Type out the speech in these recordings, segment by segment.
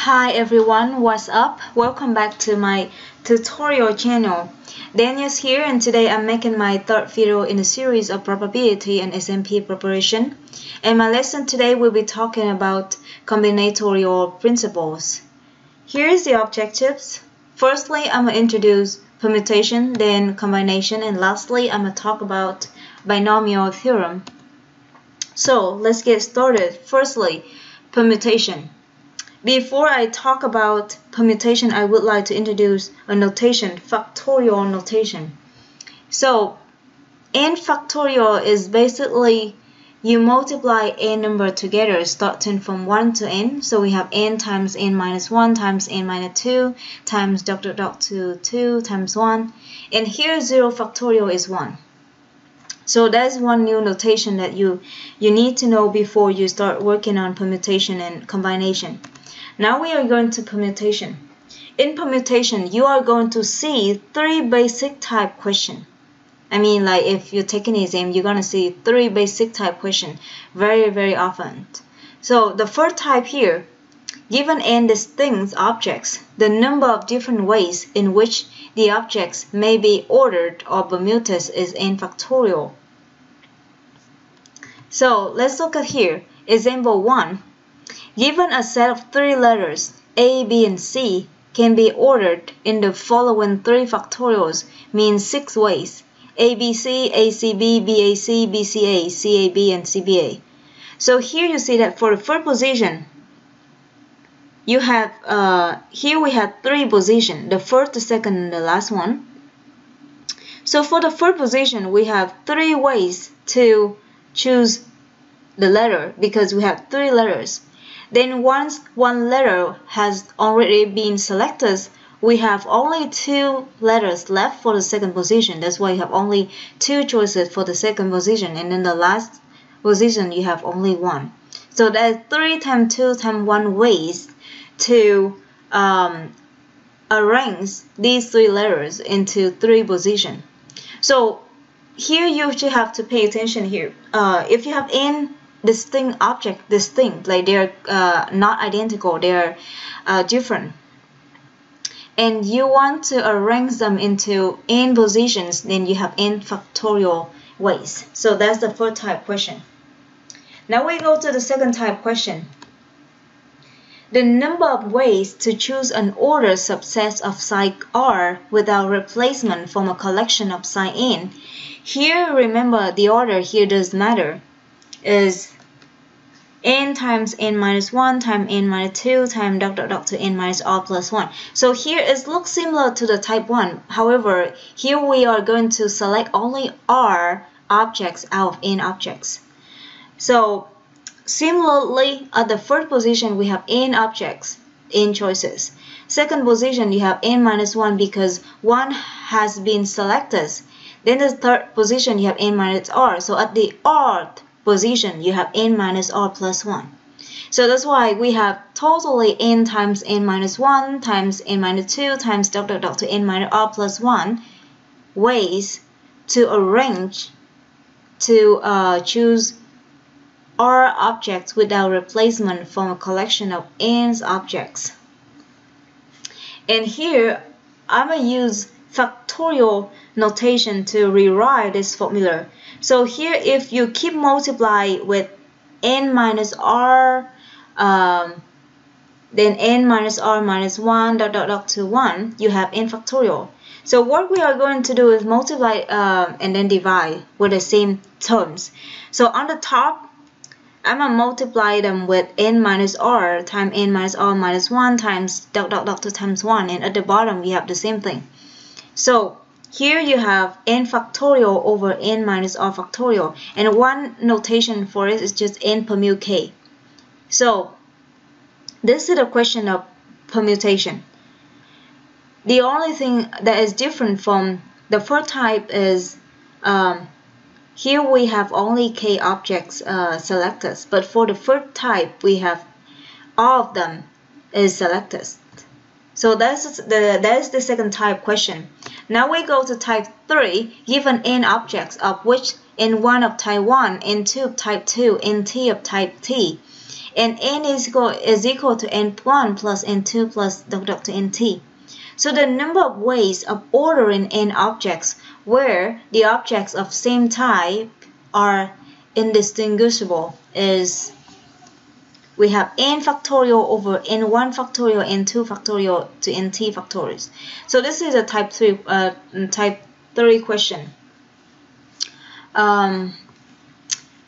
Hi everyone, what's up? Welcome back to my tutorial channel. Daniel's here and today I'm making my third video in a series of probability and SMP preparation. And my lesson today will be talking about combinatorial principles. Here's the objectives. Firstly, I'm going to introduce permutation, then combination, and lastly, I'm going to talk about binomial theorem. So let's get started. Firstly, permutation. Before I talk about permutation, I would like to introduce a notation, factorial notation. So, n factorial is basically you multiply n number together starting from 1 to n. So we have n times n minus 1 times n minus 2 times to 2 times 1. And here 0 factorial is 1. So that's one new notation that you need to know before you start working on permutation and combination. Now we are going to permutation. In permutation, you are going to see three basic type questions. I mean, like if you take an exam, you're going to see three basic type questions very often. So the first type here, given n distinct objects, the number of different ways in which the objects may be ordered or permuted is n factorial. So let's look at here. Example 1. Given a set of three letters, A, B, and C, can be ordered in the following 3 factorials, means 6 ways: ABC, ACB, BAC, BCA, CAB, and CBA. So here you see that for the first position, you have here we have 3 positions: the first, the second, and the last one. So for the first position, we have 3 ways to choose the letter because we have 3 letters. Then once one letter has already been selected, we have only 2 letters left for the second position. That's why you have only 2 choices for the second position, and then the last position you have only 1. So that's 3 times 2 times 1 ways to arrange these 3 letters into 3 positions. So here you should have to pay attention here. If you have n distinct object, like they're not identical, they're different, and you want to arrange them into n positions, then you have n factorial ways. So that's the first type question. Now we go to the second type question. The number of ways to choose an ordered subset of psi R without replacement from a collection of psi n. Here, remember, the order here does matter, is n times n minus 1 times n minus 2 times to n minus r plus 1. So here it looks similar to the type 1. However, here we are going to select only r objects out of n objects. So similarly, at the first position we have n objects, n choices. Second position you have n minus 1 because 1 has been selected. Then the third position you have n minus r. So at the rth position you have n minus r plus 1. So that's why we have totally n times n minus 1 times n minus 2 times to n minus r plus 1 ways to arrange to choose r objects without replacement from a collection of n objects. And here I'm going to use factorial notation to rewrite this formula. So here if you keep multiply with n minus r, then n minus r minus 1 to 1, you have n factorial. So what we are going to do is multiply and then divide with the same terms. So on the top, I'm going to multiply them with n minus r times n minus r minus 1 times to times 1, and at the bottom we have the same thing. So here you have n factorial over n minus r factorial, and one notation for it is just n permute k. So this is a question of permutation. The only thing that is different from the first type is here we have only k objects selected, but for the first type we have all of them is selected. So that's the second type question. Now we go to type 3. Given n objects, of which n1 of type 1, n2 of type 2, nt of type t, and n is equal to n1 plus n2 plus dot to nt. So the number of ways of ordering n objects where the objects of same type are indistinguishable is we have n factorial over n1 factorial, n2 factorial to nt factorials. So this is a type 3 question.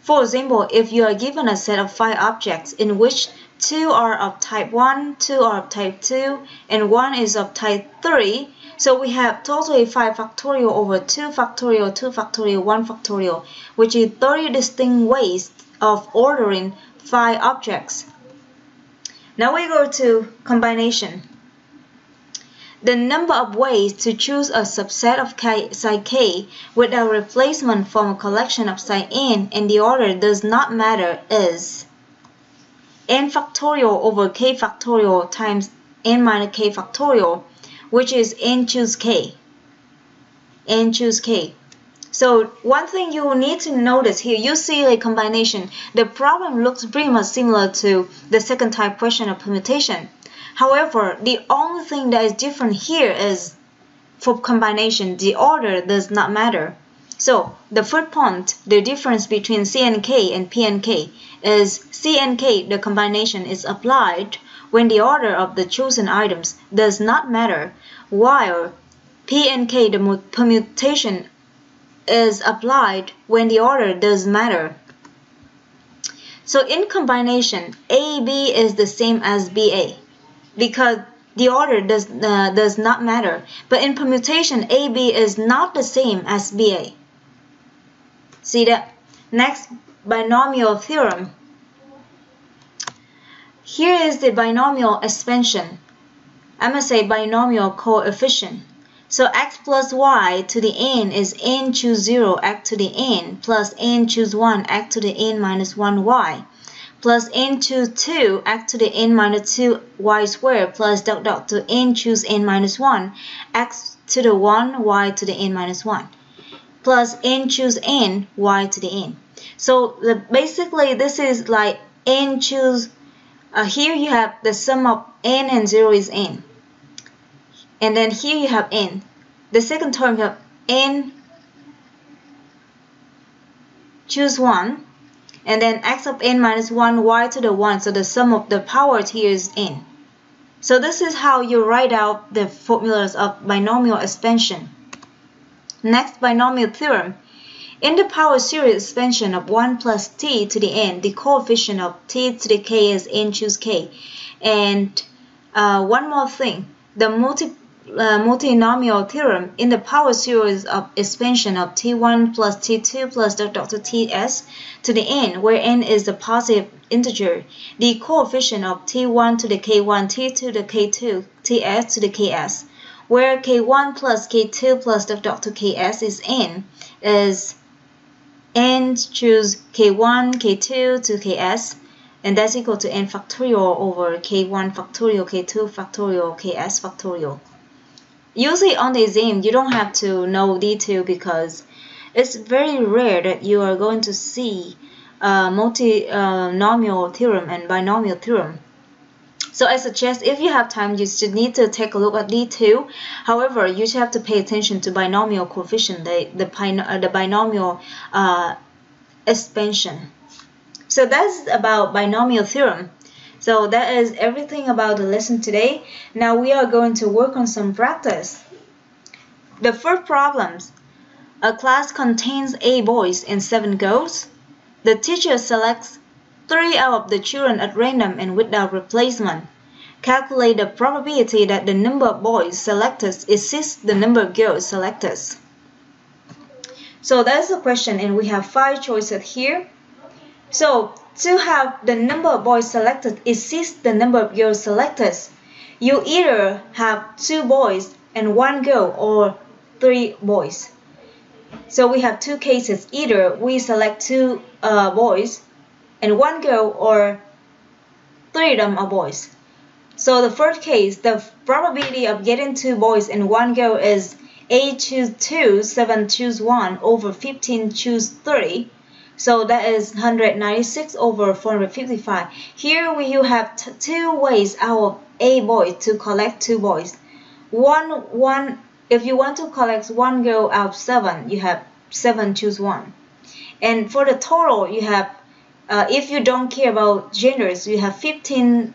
For example, if you are given a set of 5 objects in which 2 are of type 1, 2 are of type 2, and 1 is of type 3, so we have totally 5 factorial over 2 factorial, 2 factorial, 1 factorial, which is 30 distinct ways of ordering 5 objects. Now we go to combination. The number of ways to choose a subset of psi k with a replacement from a collection of psi n and the order does not matter is n factorial over k factorial times n minus k factorial, which is n choose k. N choose k. So one thing you will need to notice here, you see a combination. The problem looks pretty much similar to the second type question of permutation. However, the only thing that is different here is for combination, the order does not matter. So the first point, the difference between C and K and P and K is C and K, the combination is applied when the order of the chosen items does not matter, while P and K, the permutation is applied when the order does matter. So in combination, AB is the same as BA because the order does not matter. But in permutation, AB is not the same as BA. See that? Next, binomial theorem. Here is the binomial expansion. I must say binomial coefficient. So x plus y to the n is n choose 0 x to the n plus n choose 1 x to the n minus 1y plus n choose 2 x to the n minus 2y squared plus dot to n choose n minus 1 x to the 1 y to the n minus 1 plus n choose n y to the n. So basically this is like n choose, here you have the sum of n and 0 is n. And then here you have n. The second term you have n choose 1. And then x of n minus 1 y to the 1. So the sum of the powers here is n. So this is how you write out the formulas of binomial expansion. Next, binomial theorem. In the power series expansion of 1 plus t to the n, the coefficient of t to the k is n choose k. And one more thing, the multinomial theorem in the power series of expansion of t1 plus t2 plus dot to ts to the n, where n is the positive integer, the coefficient of t1 to the k1, t2 to the k2, ts to the ks, where k1 plus k2 plus dot to ks is n, is n choose k1, k2 to ks, and that's equal to n factorial over k1 factorial, k2 factorial, ks factorial. Usually on the exam, you don't have to know detail because it's very rare that you are going to see multinomial theorem and binomial theorem. So I suggest if you have time, you should need to take a look at detail. However, you should have to pay attention to binomial coefficient, the binomial expansion. So that's about binomial theorem. So that is everything about the lesson today. Now we are going to work on some practice. The first problems. A class contains 8 boys and 7 girls. The teacher selects 3 out of the children at random and without replacement. Calculate the probability that the number of boys selected exceeds the number of girls selected. So that's the question, and we have 5 choices here. So to have the number of boys selected exceeds the number of girls selected, you either have 2 boys and 1 girl or 3 boys. So we have 2 cases. Either we select 2 boys and 1 girl, or 3 of them are boys. So the first case, the probability of getting 2 boys and 1 girl is 8 choose 2, 7 choose 1 over 15 choose 3. So that is 196 over 455. Here you have two ways out of A boys to collect two boys. If you want to collect one girl out of 7, you have 7 choose 1. And for the total, you have, if you don't care about genders, you have 15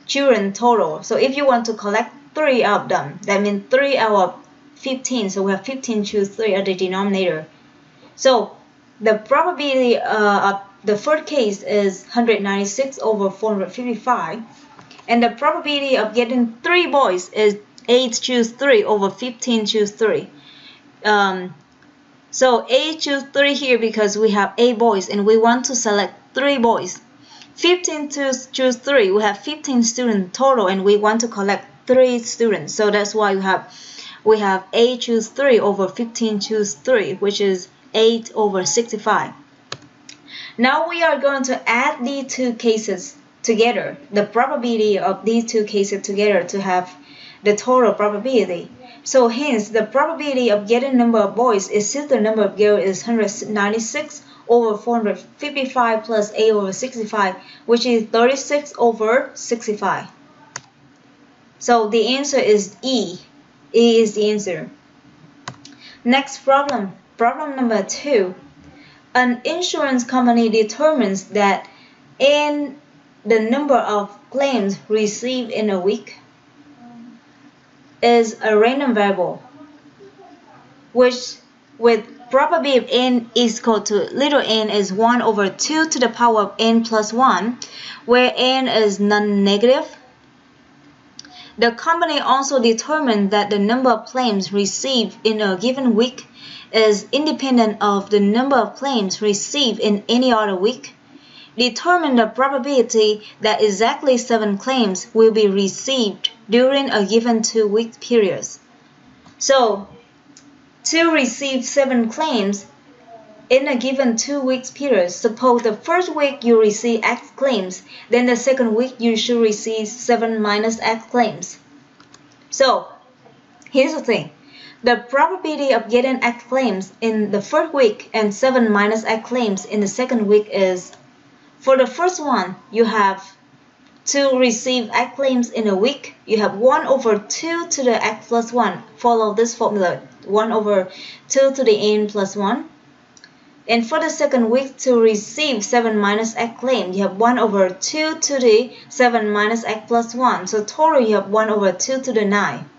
children total. So if you want to collect 3 of them, that means 3 out of 15. So we have 15 choose 3 at the denominator. So the probability of the third case is 196 over 455. And the probability of getting 3 boys is 8 choose 3 over 15 choose 3. So 8 choose 3 here because we have 8 boys and we want to select 3 boys. 15 choose 3, we have 15 students total and we want to collect 3 students. So that's why we have 8 choose 3 over 15 choose 3, which is 8 over 65. Now we are going to add these two cases together, the probability of these two cases together to have the total probability. So hence the probability of getting number of boys is since the number of girls is 196 over 455 plus 8 over 65, which is 36 over 65. So the answer is E. E is the answer. Next problem. Problem number 2. An insurance company determines that N the number of claims received in a week is a random variable, which with probability of N is equal to little n is 1 over 2 to the power of N plus 1, where N is non-negative. The company also determined that the number of claims received in a given week is independent of the number of claims received in any other week. Determine the probability that exactly 7 claims will be received during a given 2-week period. So, to receive 7 claims in a given 2-week period, suppose the first week you receive X claims, then the second week you should receive 7 minus X claims. So, here's the thing. The probability of getting X claims in the first week and 7 minus X claims in the second week is, for the first one, you have to receive X claims in a week, you have 1 over 2 to the X plus 1. Follow this formula, 1 over 2 to the N plus 1. And for the second week, to receive 7 minus X claim, you have 1 over 2 to the 7 minus X plus 1. So total you have 1 over 2 to the 9.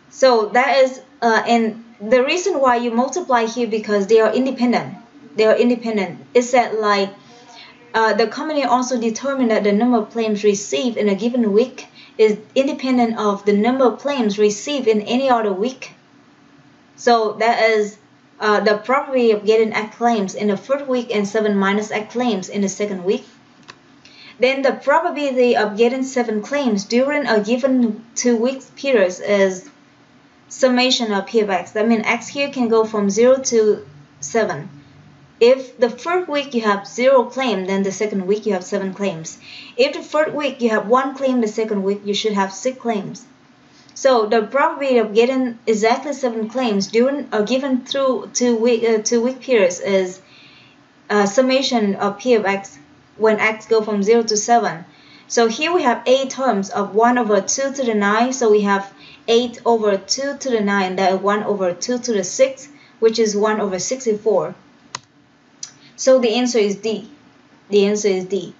So that is, and the reason why you multiply here because they are independent. They are independent. It's that like the company also determined that the number of claims received in a given week is independent of the number of claims received in any other week. So that is the probability of getting X claims in the first week and 7 minus X claims in the second week. Then the probability of getting 7 claims during a given 2-week period is summation of P of X. That means X here can go from 0 to 7. If the first week you have 0 claim, then the second week you have 7 claims. If the first week you have 1 claim, the second week you should have 6 claims. So the probability of getting exactly 7 claims during a given 2-week period is summation of P of X when X go from 0 to 7. So here we have 8 terms of 1 over 2 to the 9. So we have 8 over 2 to the 9, that is 1 over 2 to the 6, which is 1 over 64. So the answer is D. The answer is D.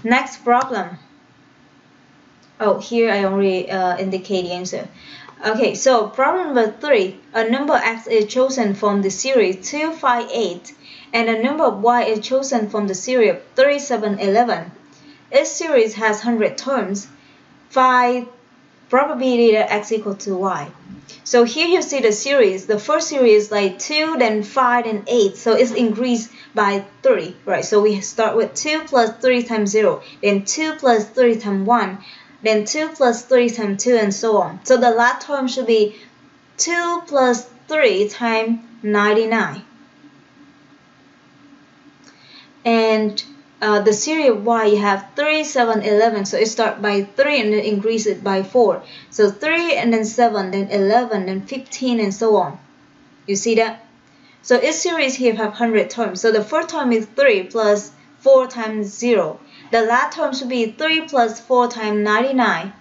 Next problem. Oh, here I already indicate the answer. Okay, so problem number 3. A number X is chosen from the series 2, 5, 8, and a number of Y is chosen from the series 3, 7, 11. Each series has 100 terms. Find probability that X equal to Y. So here you see the series. The first series is like 2, then 5, then 8. So it's increased by 3, right? So we start with 2 plus 3 times 0, then 2 plus 3 times 1, then 2 plus 3 times 2, and so on. So the last term should be 2 plus 3 times 99. And the series of Y, you have 3, 7, 11. So it starts by 3 and then increase it by 4. So 3 and then 7, then 11, then 15, and so on. You see that? So each series here have 100 terms. So the first term is 3 plus 4 times 0. The last term should be 3 plus 4 times 99.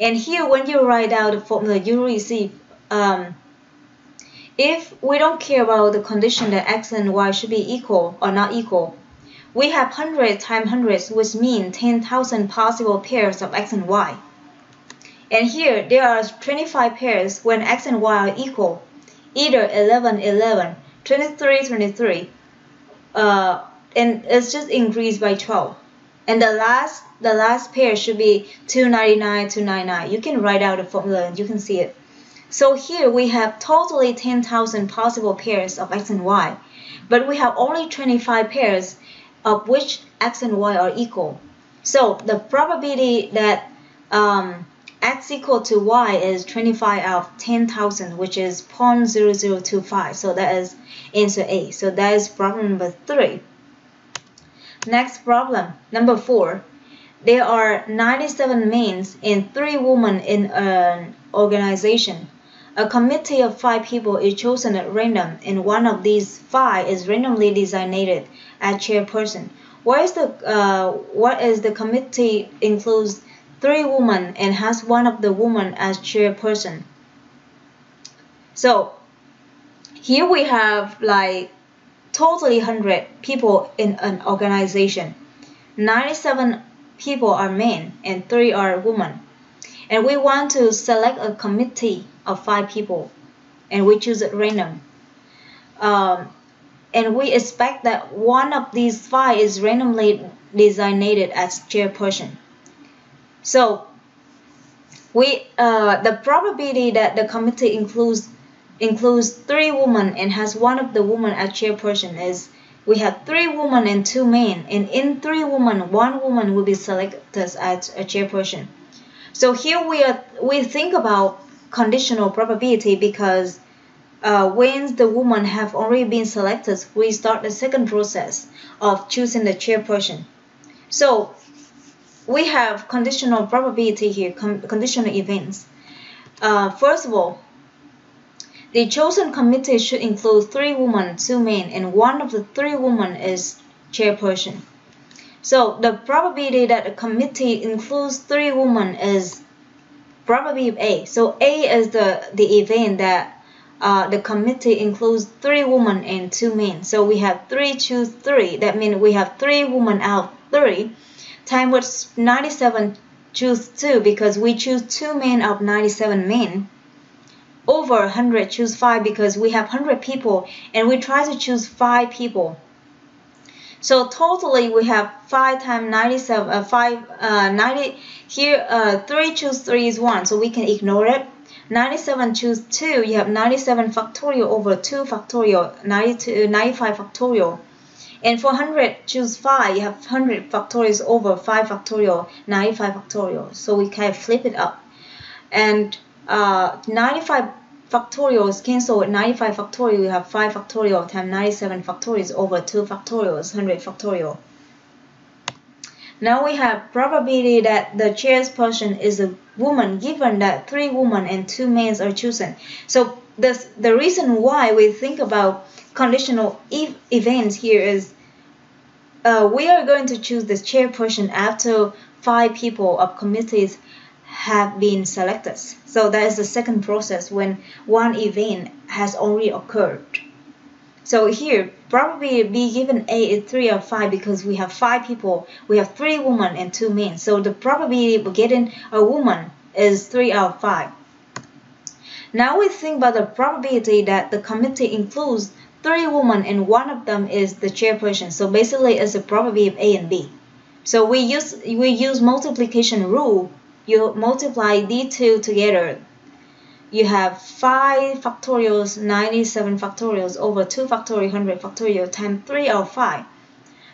And here when you write out the formula, you receive, if we don't care about the condition that x and y should be equal or not equal, we have 100 times 100, which means 10,000 possible pairs of x and y. And here there are 25 pairs when x and y are equal, either 11, 11, 23, 23, and it's just increased by 12. And the last pair should be 299, 299. You can write out the formula and you can see it. So here we have totally 10,000 possible pairs of x and y, but we have only 25 pairs of which x and y are equal. So the probability that x equal to y is 25 out of 10,000, which is 0.0025. So that is answer A. So that is problem number 3. Next problem, number 4. There are 97 men and 3 women in an organization. A committee of 5 people is chosen at random, and one of these 5 is randomly designated as chairperson. What is the committee includes 3 women and has one of the women as chairperson? So here we have like totally 100 people in an organization. 97 people are men and 3 are women. And we want to select a committee of 5 people, and we choose at random. And we expect that one of these 5 is randomly designated as chairperson. So the probability that the committee includes 3 women and has one of the women as chairperson is, we have 3 women and 2 men, and in 3 women, 1 woman will be selected as a chairperson. So here we think about conditional probability, because when the women have already been selected, we start the second process of choosing the chairperson. So we have conditional probability here, conditional events. First of all, the chosen committee should include 3 women, 2 men, and one of the 3 women is chairperson. So the probability that a committee includes 3 women is probability of A. So A is the event that the committee includes 3 women and 2 men. So we have 3 choose 3. That means we have 3 women out of 3. Time with 97 choose 2, because we choose 2 men out of 97 men. Over 100 choose 5, because we have 100 people and we try to choose 5 people. So totally we have 5 times 97, 90. Here 3 choose 3 is 1, so we can ignore it. 97 choose 2, you have 97 factorial over 2 factorial, 95 factorial. And for 100 choose 5, you have 100 factorials over 5 factorial, 95 factorial. So we kind of flip it up. And 95 factorials cancel with 95 factorial, you have 5 factorial times 97 factorials over 2 factorials, 100 factorial. Now we have probability that the chairperson is a woman, given that 3 women and 2 men are chosen. So the reason why we think about conditional events here is we are going to choose this chairperson after 5 people of committees have been selected. So that is the second process when one event has already occurred. So here probably be given A is 3 out of 5, because we have 5 people, we have 3 women and 2 men. So the probability of getting a woman is 3 out of 5. Now we think about the probability that the committee includes 3 women and one of them is the chairperson. So basically it's a probability of A and B. So we use multiplication rule. You multiply these 2 together. You have 5 factorials, 97 factorials over 2 factorial, 100 factorial times 3 out of 5.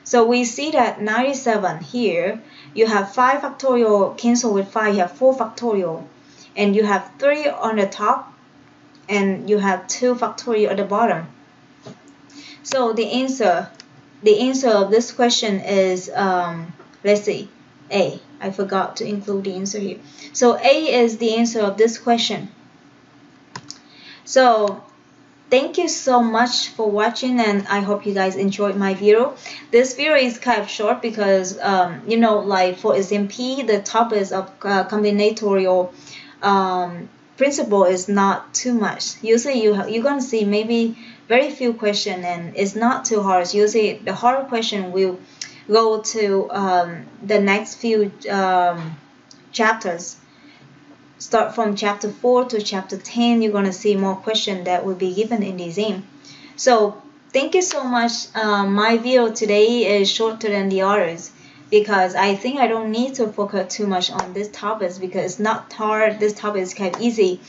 So we see that 97 here, you have 5 factorial cancel with 5, you have 4 factorial. And you have 3 on the top and you have 2 factorial at the bottom. So the answer of this question is, let's see, A. I forgot to include the answer here. So A is the answer of this question. So thank you so much for watching, and I hope you guys enjoyed my video. This video is kind of short because you know, like for SMP, the topics of combinatorial principle is not too much. Usually you're gonna see maybe very few question, and it's not too hard. Usually the hard question will go to the next few chapters. Start from chapter 4 to chapter 10. You're gonna see more questions that will be given in the exam. So thank you so much. My video today is shorter than the others because I think I don't need to focus too much on this topics because it's not hard. This topic is kind of easy,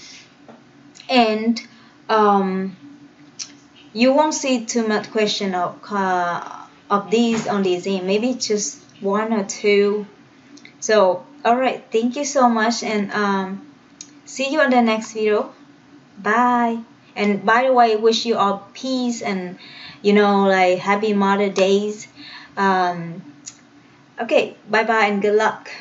and you won't see too much question of these on the exam. Maybe just one or two. So alright, thank you so much, and see you on the next video. Bye. And by the way, wish you all peace and, you know, like happy Mother Days. Okay, bye bye and good luck.